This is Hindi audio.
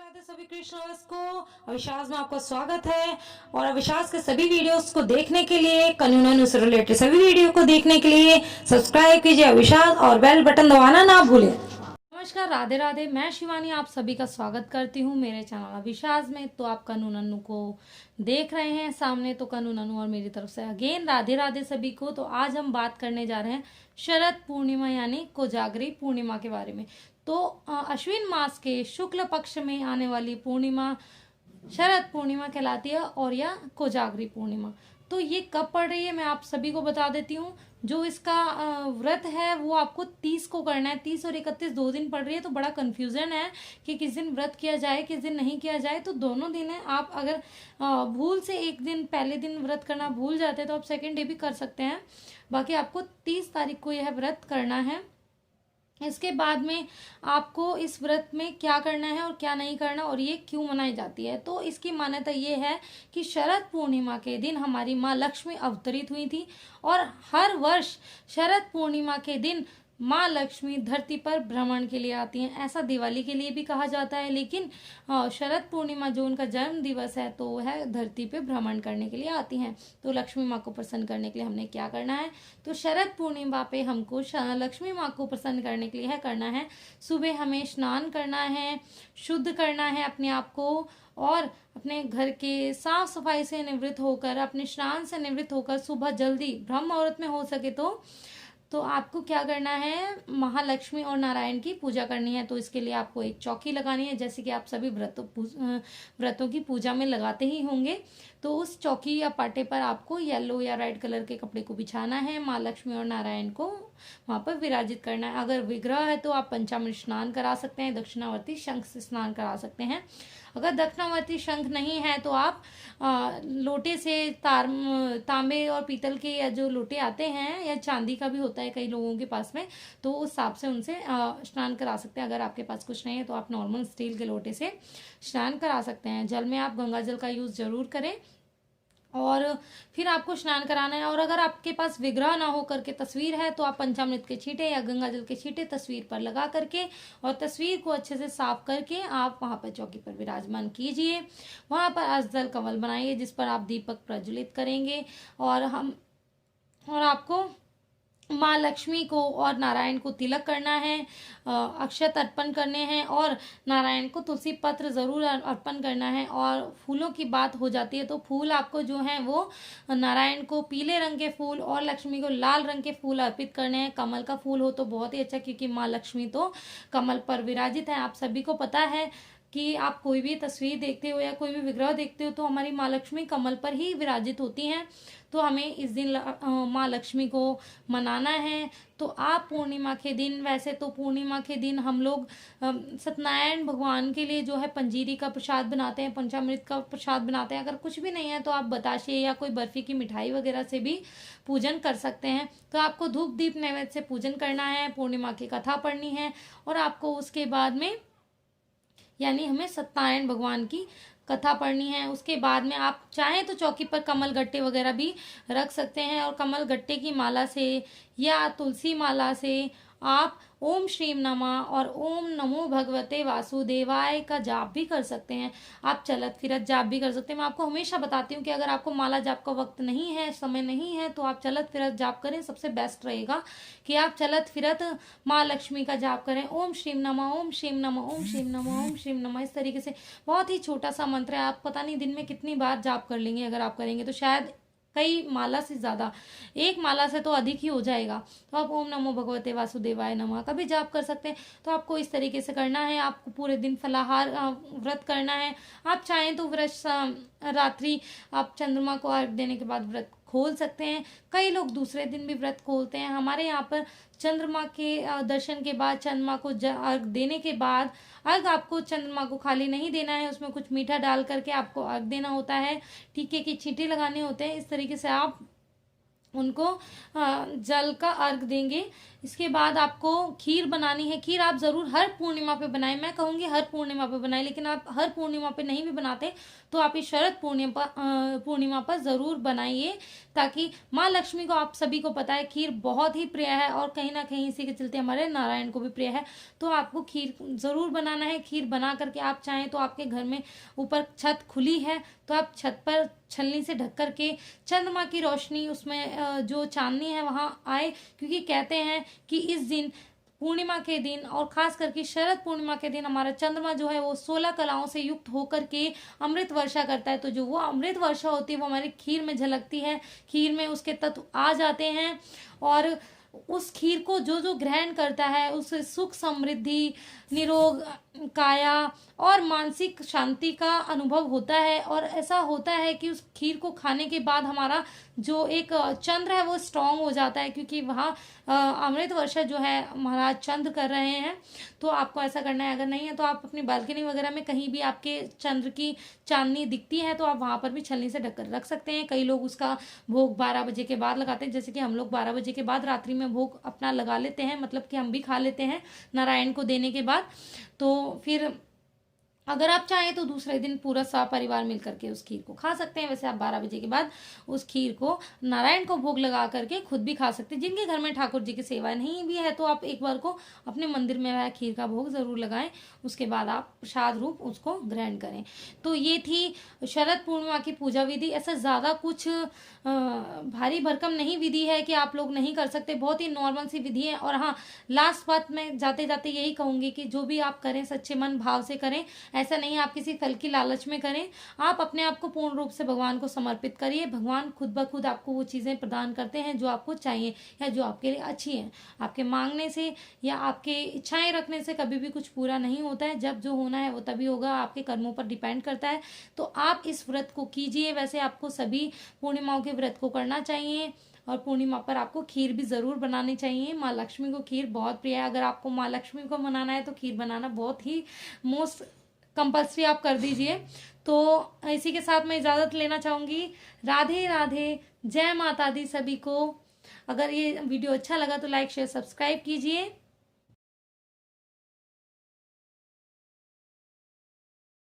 राधे सभी कृष्णर्स को। अविश्वास में आपका स्वागत है और अविश्वास के सभी वीडियोस को देखने के लिए, कानूनन से रिलेटेड सभी वीडियो को देखने के लिए सब्सक्राइब कीजिए अविश्वास और बेल बटन दबाना ना भूलें। नमस्कार, राधे राधे। मैं शिवानी आप सभी का स्वागत करती हूँ मेरे चैनल अविश्वास में। तो आप कानूनन को देख रहे हैं सामने, तो कानूनन और मेरी तरफ से अगेन राधे राधे सभी को। तो आज हम बात करने जा रहे हैं शरद पूर्णिमा यानी कोजागरी पूर्णिमा के बारे में। तो अश्विन मास के शुक्ल पक्ष में आने वाली पूर्णिमा शरद पूर्णिमा कहलाती है और यह कोजागरी पूर्णिमा। तो ये कब पड़ रही है मैं आप सभी को बता देती हूँ। जो इसका व्रत है वो आपको 30 को करना है। 30 और 31 दो दिन पड़ रही है, तो बड़ा कंफ्यूजन है कि किस दिन व्रत किया जाए किस दिन नहीं किया जाए। तो दोनों दिन है। आप अगर भूल से एक दिन पहले दिन व्रत करना भूल जाते हैं तो आप सेकेंड डे भी कर सकते हैं। बाकी आपको 30 तारीख को यह व्रत करना है। इसके बाद में आपको इस व्रत में क्या करना है और क्या नहीं करना और ये क्यों मनाई जाती है। तो इसकी मान्यता ये है कि शरद पूर्णिमा के दिन हमारी माँ लक्ष्मी अवतरित हुई थी और हर वर्ष शरद पूर्णिमा के दिन माँ लक्ष्मी धरती पर भ्रमण के लिए आती हैं। ऐसा दिवाली के लिए भी कहा जाता है, लेकिन शरद पूर्णिमा जो उनका जन्म दिवस है तो वह धरती पे भ्रमण करने के लिए आती हैं। तो लक्ष्मी माँ को प्रसन्न करने के लिए हमने क्या करना है, तो शरद पूर्णिमा पे हमको लक्ष्मी माँ को प्रसन्न करने के लिए है करना है, सुबह हमें स्नान करना है, शुद्ध करना है अपने आप को और अपने घर के साफ सफाई से निवृत्त होकर, अपने स्नान से निवृत्त होकर सुबह जल्दी ब्रह्म मुहूर्त में हो सके तो आपको क्या करना है, महालक्ष्मी और नारायण की पूजा करनी है। तो इसके लिए आपको एक चौकी लगानी है, जैसे कि आप सभी व्रतों की पूजा में लगाते ही होंगे। तो उस चौकी या पाटे पर आपको येलो या रेड कलर के कपड़े को बिछाना है, माँ लक्ष्मी और नारायण को वहां पर विराजित करना है। अगर विग्रह है तो आप पंचामृत स्नान करा सकते हैं, दक्षिणावर्ती शंख से स्नान करा सकते हैं। अगर दक्षिणावर्ती शंख नहीं है तो आप लोटे से तांबे और पीतल के या जो लोटे आते हैं या चांदी का भी होता है कई लोगों के पास में, तो उस हिसाब से उनसे स्नान करा सकते हैं। अगर आपके पास कुछ नहीं है तो आप नॉर्मल स्टील के लोटे से स्नान करा सकते हैं। जल में आप गंगा जल का यूज जरूर करें और फिर आपको स्नान कराना है। और अगर आपके पास विग्रह ना हो करके तस्वीर है तो आप पंचामृत के छींटे या गंगा जल के छींटे तस्वीर पर लगा करके और तस्वीर को अच्छे से साफ करके आप वहां पर चौकी पर विराजमान कीजिए। वहां पर अष्टदल कमल बनाइए जिस पर आप दीपक प्रज्वलित करेंगे और आपको माँ लक्ष्मी को और नारायण को तिलक करना है, अक्षत अर्पण करने हैं और नारायण को तुलसी पत्र जरूर अर्पण करना है। और फूलों की बात हो जाती है तो फूल आपको जो है वो नारायण को पीले रंग के फूल और लक्ष्मी को लाल रंग के फूल अर्पित करने हैं। कमल का फूल हो तो बहुत ही अच्छा, क्योंकि माँ लक्ष्मी तो कमल पर विराजित है। आप सभी को पता है कि आप कोई भी तस्वीर देखते हो या कोई भी विग्रह देखते हो तो हमारी माँ लक्ष्मी कमल पर ही विराजित होती हैं। तो हमें इस दिन माँ लक्ष्मी को मनाना है। तो आप पूर्णिमा के दिन, वैसे तो पूर्णिमा के दिन हम लोग सत्यनारायण भगवान के लिए जो है पंजीरी का प्रसाद बनाते हैं, पंचामृत का प्रसाद बनाते हैं। अगर कुछ भी नहीं है तो आप बताशे या कोई बर्फी की मिठाई वगैरह से भी पूजन कर सकते हैं। तो आपको धूप दीप नैवेद्य से पूजन करना है, पूर्णिमा की कथा पढ़नी है और आपको उसके बाद में यानी हमें सत्यनारायण भगवान की कथा पढ़नी है। उसके बाद में आप चाहें तो चौकी पर कमल गट्टे वगैरह भी रख सकते हैं और कमल गट्टे की माला से या तुलसी माला से आप ओम श्रीम नमः और ओम नमो भगवते वासुदेवाय का जाप भी कर सकते हैं। आप चलत फिरत जाप भी कर सकते हैं। मैं आपको हमेशा बताती हूँ कि अगर आपको माला जाप का वक्त नहीं है, समय नहीं है, तो आप चलत फिरत जाप करें। सबसे बेस्ट रहेगा कि आप चलत फिरत माँ लक्ष्मी का जाप करें। ओम श्रीम नमः, ओम श्रीम नमः, ओम श्रीम नमः, ओम श्रीम नमः। इस तरीके से बहुत ही छोटा सा मंत्र है, आप पता नहीं दिन में कितनी बार जाप कर लेंगे। अगर आप करेंगे तो शायद कई माला से ज्यादा, एक माला से तो अधिक ही हो जाएगा। तो आप ओम नमो भगवते वासुदेवाय नमः का भी जाप कर सकते हैं। तो आपको इस तरीके से करना है। आपको पूरे दिन फलाहार व्रत करना है। आप चाहें तो रात्रि आप चंद्रमा को अर्घ देने के बाद व्रत खोल सकते हैं। कई लोग दूसरे दिन भी व्रत खोलते हैं। हमारे यहाँ पर चंद्रमा के दर्शन के बाद, चंद्रमा को अर्घ देने के बाद, अर्घ आपको चंद्रमा को खाली नहीं देना है, उसमें कुछ मीठा डाल करके आपको अर्घ देना होता है, टीके की छींटे लगाने होते हैं। इस तरीके से आप उनको जल का अर्घ देंगे। इसके बाद आपको खीर बनानी है। खीर आप ज़रूर हर पूर्णिमा पे बनाएं, मैं कहूँगी हर पूर्णिमा पे बनाएं, लेकिन आप हर पूर्णिमा पे नहीं भी बनाते तो आप इस शरद पूर्णिमा पर ज़रूर बनाइए, ताकि माँ लक्ष्मी को, आप सभी को पता है, खीर बहुत ही प्रिय है और कहीं ना कहीं इसी के चलते हमारे नारायण को भी प्रिय है। तो आपको खीर ज़रूर बनाना है। खीर बना करके आप चाहें तो आपके घर में ऊपर छत खुली है तो आप छत पर छलनी से ढक करके चंद्रमा की रोशनी उसमें जो चांदनी है वहां आए, क्योंकि कहते हैं कि इस दिन पूर्णिमा के दिन और खास करके शरद पूर्णिमा के दिन हमारा चंद्रमा जो है वो 16 कलाओं से युक्त होकर के अमृत वर्षा करता है। तो जो वो अमृत वर्षा होती है वो हमारी खीर में झलकती है। खीर में उसके तत्व आ जाते हैं और उस खीर को जो जो ग्रहण करता है उसे सुख, समृद्धि, निरोग काया और मानसिक शांति का अनुभव होता है। और ऐसा होता है कि उस खीर को खाने के बाद हमारा जो एक चंद्र है वो स्ट्रांग हो जाता है, क्योंकि वहाँ अमृत वर्षा जो है महाराज चंद्र कर रहे हैं। तो आपको ऐसा करना है। अगर नहीं है तो आप अपनी बालकनी वगैरह में कहीं भी आपके चंद्र की चांदनी दिखती है तो आप वहां पर भी छलनी से ढककर रख सकते हैं। कई लोग उसका भोग 12 बजे के बाद लगाते हैं, जैसे कि हम लोग 12 बजे के बाद रात्रि में भोग अपना लगा लेते हैं, मतलब कि हम भी खा लेते हैं नारायण को देने के बाद। तो फिर अगर आप चाहें तो दूसरे दिन पूरा सपरिवार मिल करके उस खीर को खा सकते हैं। वैसे आप 12 बजे के बाद उस खीर को नारायण को भोग लगा करके खुद भी खा सकते हैं। जिनके घर में ठाकुर जी की सेवा नहीं भी है तो आप एक बार को अपने मंदिर में वह खीर का भोग जरूर लगाएं, उसके बाद आप प्रसाद रूप उसको ग्रहण करें। तो ये थी शरद पूर्णिमा की पूजा विधि। ऐसा ज़्यादा कुछ भारी भरकम नहीं विधि है कि आप लोग नहीं कर सकते, बहुत ही नॉर्मल सी विधि है। और हाँ, लास्ट बात मैं जाते जाते यही कहूँगी कि जो भी आप करें सच्चे मन भाव से करें। ऐसा नहीं आप किसी फल की लालच में करें, आप अपने आप को पूर्ण रूप से भगवान को समर्पित करिए। भगवान खुद ब खुद आपको वो चीज़ें प्रदान करते हैं जो आपको चाहिए या जो आपके लिए अच्छी हैं। आपके मांगने से या आपके इच्छाएं रखने से कभी भी कुछ पूरा नहीं होता है। जब जो होना है वो तभी होगा, आपके कर्मों पर डिपेंड करता है। तो आप इस व्रत को कीजिए। वैसे आपको सभी पूर्णिमाओं के व्रत को करना चाहिए और पूर्णिमा पर आपको खीर भी ज़रूर बनानी चाहिए। माँ लक्ष्मी को खीर बहुत प्रिय है। अगर आपको माँ लक्ष्मी को मनाना है तो खीर बनाना बहुत ही मोस्ट कंपल्सरी आप कर दीजिए। तो इसी के साथ मैं इजाज़त लेना चाहूँगी। राधे राधे, जय माता दी सभी को। अगर ये वीडियो अच्छा लगा तो लाइक शेयर सब्सक्राइब कीजिए।